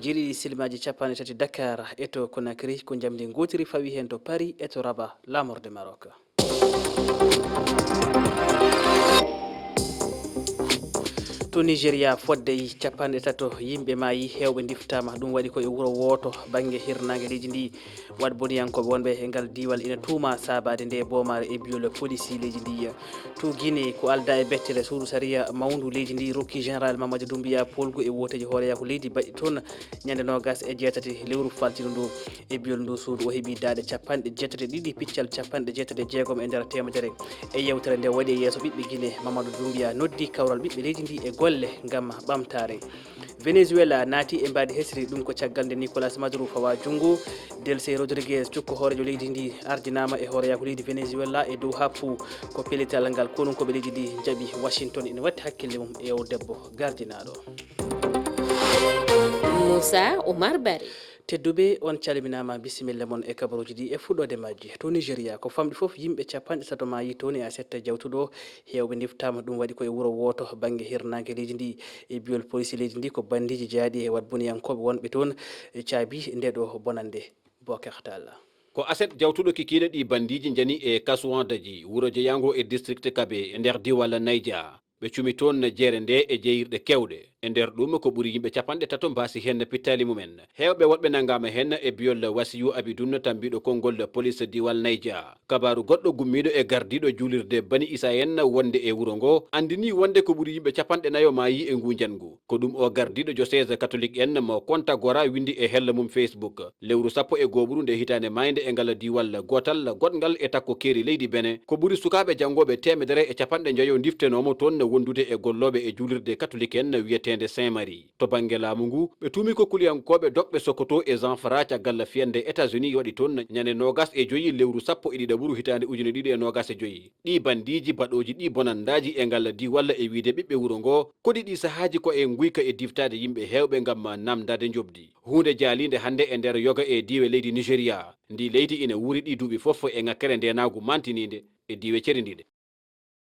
jiri silmaji capane tati Dakar eto Conakry ko jamdi gotiri fawi hen to Paris eto Rabat lamorde Maroc. To Nigeria fodde capanɗe tato yimɓe mayi hewɓe diftama ɗum waɗi koye wuro woto banggue hirnage leydi ndi wat boniyankoɓe wonɓe e ngal diwal ina tuuma sabade nde bomare e biol police leydi ndi to Guinée ko alda e bettere suudu saria mawdu leydi ndi rokki général Mamadou Doumbouya polgu e woteji hooreya ko leydi baɗɗi toon ñande nogas e jeetati lewru faltino ndu e biol ndu suudu o heeɓi daade capanɗe jeetati ɗiɗi piccal capanɗe jeetati jeegom e nder temedere e yewtere nde waɗi e yeeso ɓiɓɓe Guinée Mamadou Doumbouya noddi kawral ɓiɓɓe leydi ndi e golle ngam ɓamtare Venezuela naati e mbaadi hesiri ɗum ko caggal nde Nicolas Maduro fawa junggo Delcy Rodrigues cukko hoorejo leydi ndi ardinama e hooreya ko leydi Venezuela e dow happu ko pellital ngal konunkoɓe leydi ndi jaaɓi Washington ina watti hakkille mum e o debbo gardinaɗo Moussa Oumar Bari tedduɓe on calminama bisimilla mon e kabaruji ɗi e fuɗɗode majji to Nigeria ko famɗi foof yimɓe capanɗe tato mayi toon e asetta jawtuɗo hewɓe diftama ɗum waɗi koye wuuro woto banggue hirnage leydi ndi e biol police leydi ndi ko bandiji jaaɗi e wat boniyankoɓe wonɓe toon caabi ndeɗo bonande Bokartala ko aset jawtuɗo kikiɗe ɗi bandiji jani e Kasuwandaji wuro jeeyango e district Kabe e nder diwal Niger ɓe cumi toon jeere nde e jeyirɗe kewɗe e nder ɗum ko ɓuri yimɓe capanɗe tato mbasi hen pittali mumen hewɓe woɗɓe nangama hen e biol Wasiyu Abidun tambiɗo konngol police diwal Niger kabaru goɗɗo gummiɗo e gardiɗo julirde Bani Isa en wonde e wuro ngo andini wonde ko ɓuri yimɓe capanɗe nayo mayi e ngujangu ko ɗum o gardiɗo diocèse catholique en mo Konta Gora windi e hella mum Facebook lewru sappo e goɓru nde hitande mayde e ngal diwal gotal goɗgal e takko keeri leydi Benin ko ɓuri sukaɓe janggoɓe temedere e capanɗe joyo diftenomo toon wondude e golloɓe e julirde catholique en wiyetede Saint-Marie to banggue laamu ngu ɓe tuumi ko kuliyankoɓe doɓɓe Sokoto e Zamfara caggal fiyande États-Unis waɗi toon ñande nogas e joyi lewru sappo e ɗiɗaɓuru hitande ujune ɗiɗi e nogas e joyi ɗi bandiji baɗoji ɗi bonandaji e ngal diwal e wiide ɓiɓɓe wuuro ngo kodi ɗi sahaji ko e guyka e diftade yimɓe hewɓe gam namdade jobdi hunde jaalide hande e nder yoga e diwe leydi Nigeria ndi leydi ina wuuri ɗi duuɓi foof e ngakkere ndenagu mantinide e diwe cerindiɗe